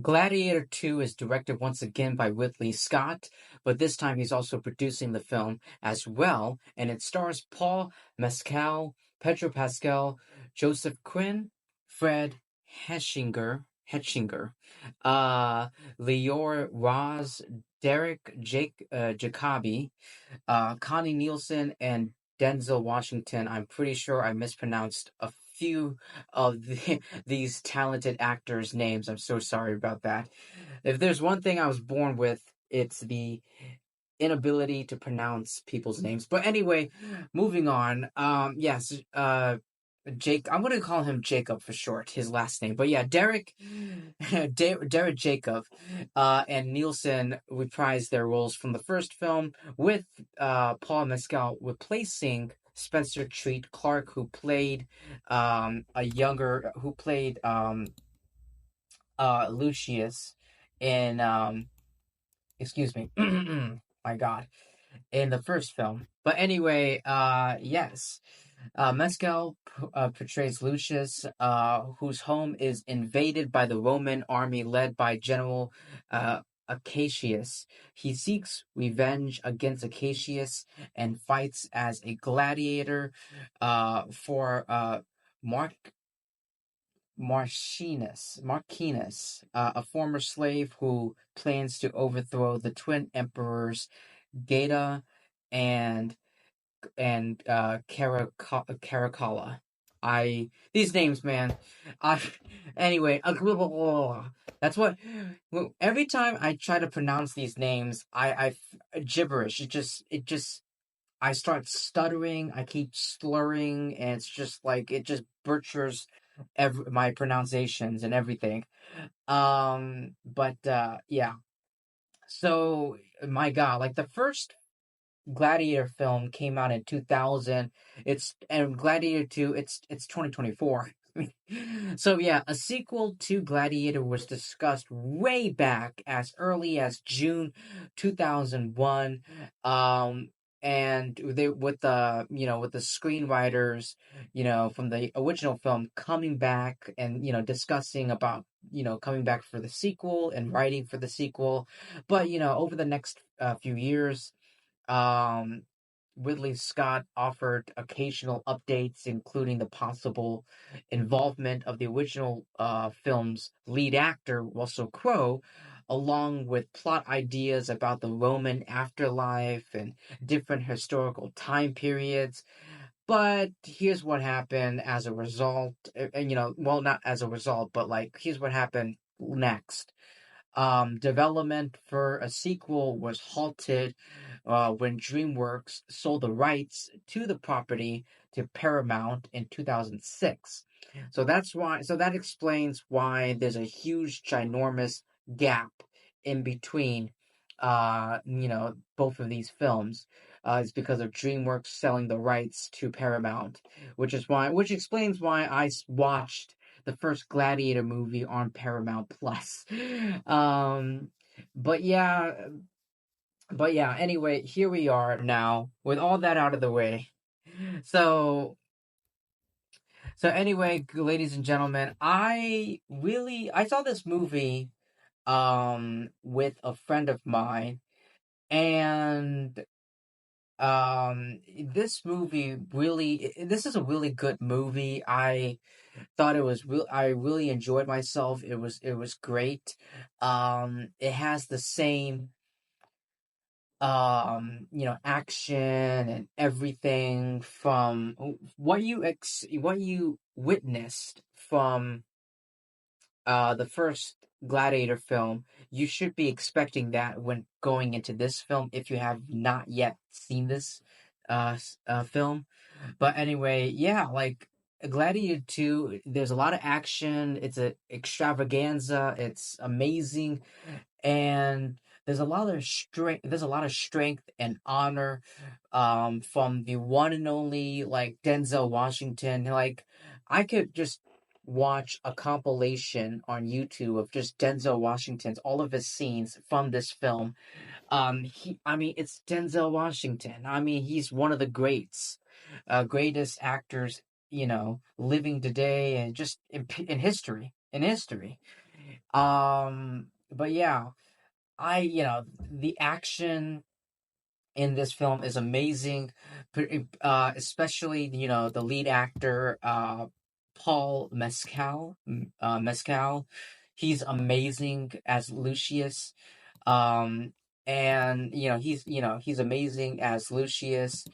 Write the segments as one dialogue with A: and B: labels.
A: Gladiator II is directed once again by Ridley Scott, but this time he's also producing the film as well, and it stars Paul Mescal, Pedro Pascal, Joseph Quinn, Fred Hetchinger, uh, Leor Roz, Jacobi, Connie Nielsen, and Denzel Washington. I'm pretty sure I mispronounced a few of these talented actors' names. I'm so sorry about that. If there's one thing I was born with, it's the inability to pronounce people's names. But anyway, moving on. Yes, Jake. I'm gonna call him Jacob for short. His last name. But yeah, Derek Jacob, and Nielsen reprised their roles from the first film, with Paul Mescal replacing Spencer Treat Clark, who played Lucius in excuse me, my God, in the first film. But anyway, yes. Mescal portrays Lucius, whose home is invaded by the Roman army led by General Acacius. He seeks revenge against Acacius and fights as a gladiator for Mark Marcinus, a former slave who plans to overthrow the twin emperors Geta and Caracalla. These names, man. I anyway. That's what. Every time I try to pronounce these names, I gibberish. It just I start stuttering. I keep slurring, and it's just like it just butchers my pronunciations and everything. But yeah. So my God, like the first Gladiator film came out in 2000. And Gladiator 2, it's 2024. So yeah, a sequel to Gladiator was discussed way back as early as June 2001. And they with the screenwriters, from the original film coming back and discussing about coming back for the sequel and writing for the sequel. But over the next few years, um, Ridley Scott offered occasional updates, including the possible involvement of the original film's lead actor, Russell Crowe, along with plot ideas about the Roman afterlife and different historical time periods. But here's what happened as a result, and well, not as a result, but like here's what happened next. Development for a sequel was halted when DreamWorks sold the rights to the property to Paramount in 2006. So that explains why there's a huge, ginormous gap in between, both of these films. It's because of DreamWorks selling the rights to Paramount, which explains why I watched the first Gladiator movie on Paramount Plus. Um, but yeah, anyway, here we are now with all that out of the way. So, anyway, ladies and gentlemen, I saw this movie with a friend of mine, and this is a really good movie. I really enjoyed myself. It was great. It has the same action and everything from what you witnessed from the first Gladiator film. You should be expecting that when going into this film if you have not yet seen this film. But anyway, yeah, like Gladiator 2, there's a lot of action. It's a extravaganza. It's amazing, and there's a lot of strength and honor from the one and only like Denzel Washington. Like I could just watch a compilation on YouTube of just Denzel Washington's all of his scenes from this film. It's Denzel Washington. I mean, he's one of the greatest actors, living today and just in history. But yeah, the action in this film is amazing, especially the lead actor, Paul Mescal. He's amazing as Lucius. Um, and he's amazing as Lucius.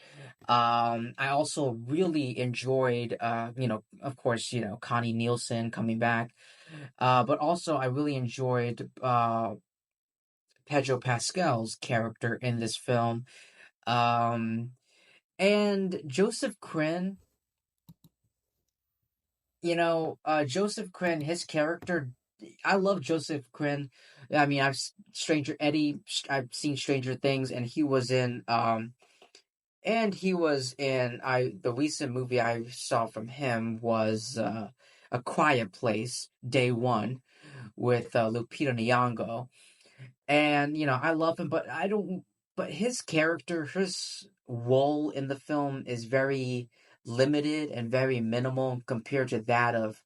A: I also really enjoyed, of course, Connie Nielsen coming back. But also I really enjoyed Pedro Pascal's character in this film. Um, and Joseph Quinn, Joseph Quinn, his character, I love Joseph Quinn. I mean, I've seen Stranger Things, and he was in the recent movie I saw from him was A Quiet Place, Day One, with Lupita Nyong'o. And I love him, but I don't. But his character, his role in the film is very limited and very minimal compared to that of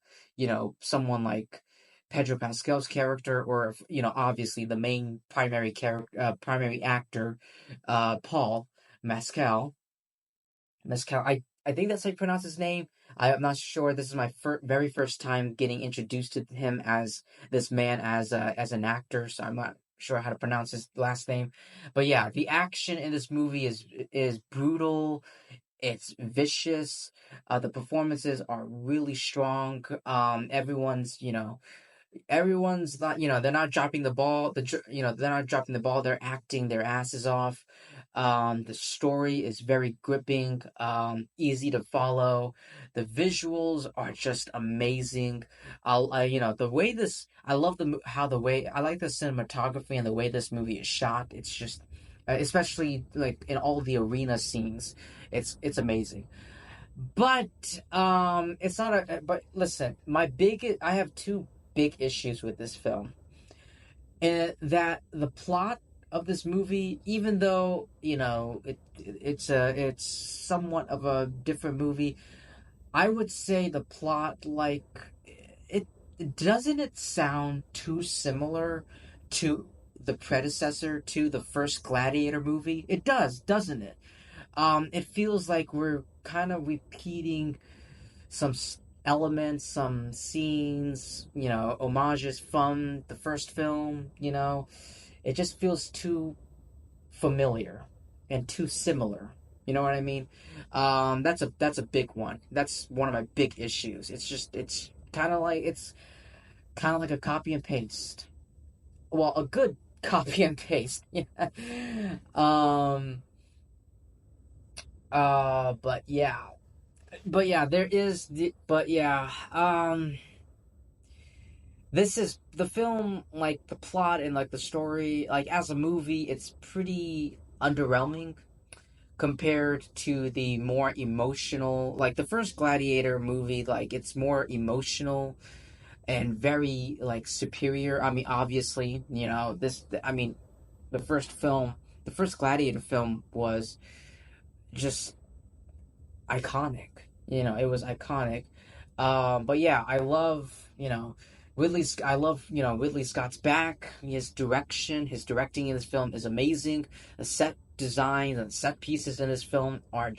A: someone like Pedro Pascal's character, or obviously the main primary actor, Paul Mescal. Mescal. I think that's how you pronounce his name. I'm not sure. This is my very first time getting introduced to him as this man as an actor, so I'm not sure how to pronounce his last name. But yeah, the action in this movie is brutal. It's vicious. The performances are really strong. Everyone's not, they're not dropping the ball. They're not dropping the ball. They're acting their asses off. The story is very gripping, easy to follow. The visuals are just amazing. The way this, I love how the way I like the cinematography and the way this movie is shot. It's just, especially like in all the arena scenes, it's amazing. But it's not a. But listen, I have two big issues with this film, and that the plot of this movie, even though it's somewhat of a different movie, I would say the plot, like, it doesn't it sound too similar to the predecessor to the first Gladiator movie? It does, doesn't it? It feels like we're kind of repeating some elements, some scenes, homages from the first film. It just feels too familiar and too similar. You know what I mean? That's a big one. That's one of my big issues. It's kind of like a copy and paste. Well, a good copy and paste. Yeah. Um. But yeah. But yeah, there is the. But yeah. This is the film, like the plot and like the story, like as a movie, it's pretty underwhelming compared to the more emotional, like the first Gladiator movie. Like, it's more emotional and very like superior. I mean, obviously, I mean, the first film, the first Gladiator film was just iconic. It was iconic. But yeah, I love Ridley Scott's back. His directing in this film is amazing. The set design and set pieces in this film are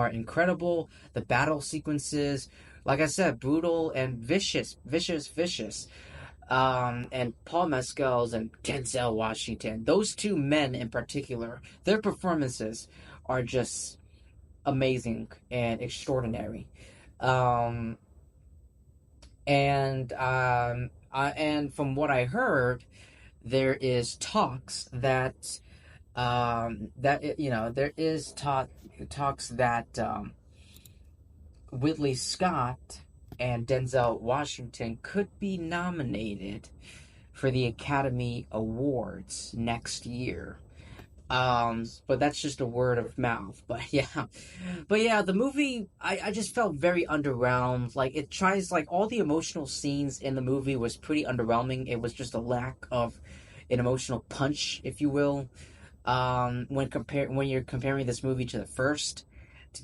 A: incredible. The battle sequences, like I said, brutal and vicious, vicious, vicious. And Paul Mescal's and Denzel Washington, those two men in particular, their performances are just amazing and extraordinary. Um, and from what I heard, there is talks that there is talks that Ridley Scott and Denzel Washington could be nominated for the Academy Awards next year. But that's just a word of mouth. But yeah, the movie, I just felt very underwhelmed. Like, it tries, like, all the emotional scenes in the movie was pretty underwhelming. It was just a lack of an emotional punch, if you will. When you're comparing this movie to the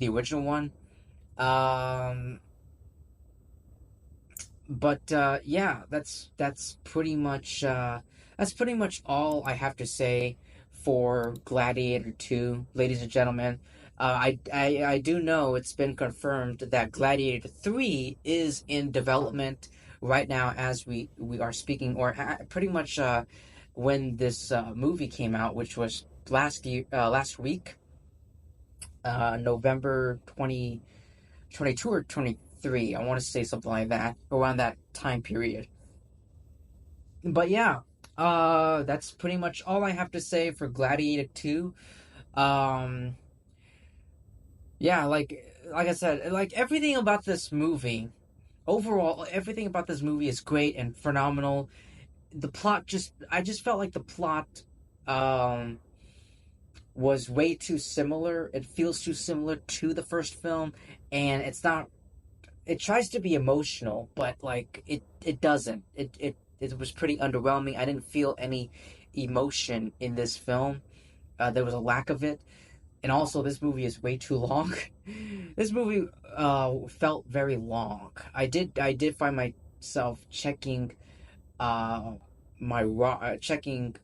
A: original one. Um, But yeah, that's pretty much all I have to say for Gladiator 2, ladies and gentlemen. I do know it's been confirmed that Gladiator 3 is in development right now as we are speaking, or pretty much when this movie came out, which was last week, November 2022 or 23. I want to say something like that, around that time period. But yeah, that's pretty much all I have to say for Gladiator 2. Um, yeah, like I said, like everything about this movie, overall, everything about this movie is great and phenomenal. The plot just, I just felt like the plot, um, was way too similar. It feels too similar to the first film, and it's not. It tries to be emotional, but like it doesn't. It was pretty underwhelming. I didn't feel any emotion in this film. There was a lack of it, and also this movie is way too long. This movie felt very long. I did find myself checking uh checking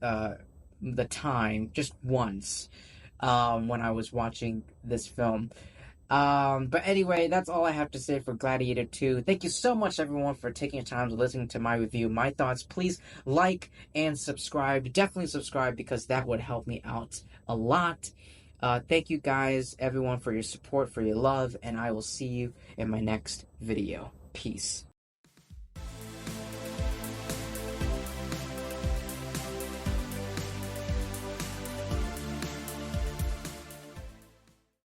A: the time just once when I was watching this film. But anyway, that's all I have to say for Gladiator 2. Thank you so much, everyone, for taking time to listen to my review, my thoughts. Please like and subscribe. Definitely subscribe because that would help me out a lot. Thank you guys, everyone, for your support, for your love, and I will see you in my next video. Peace.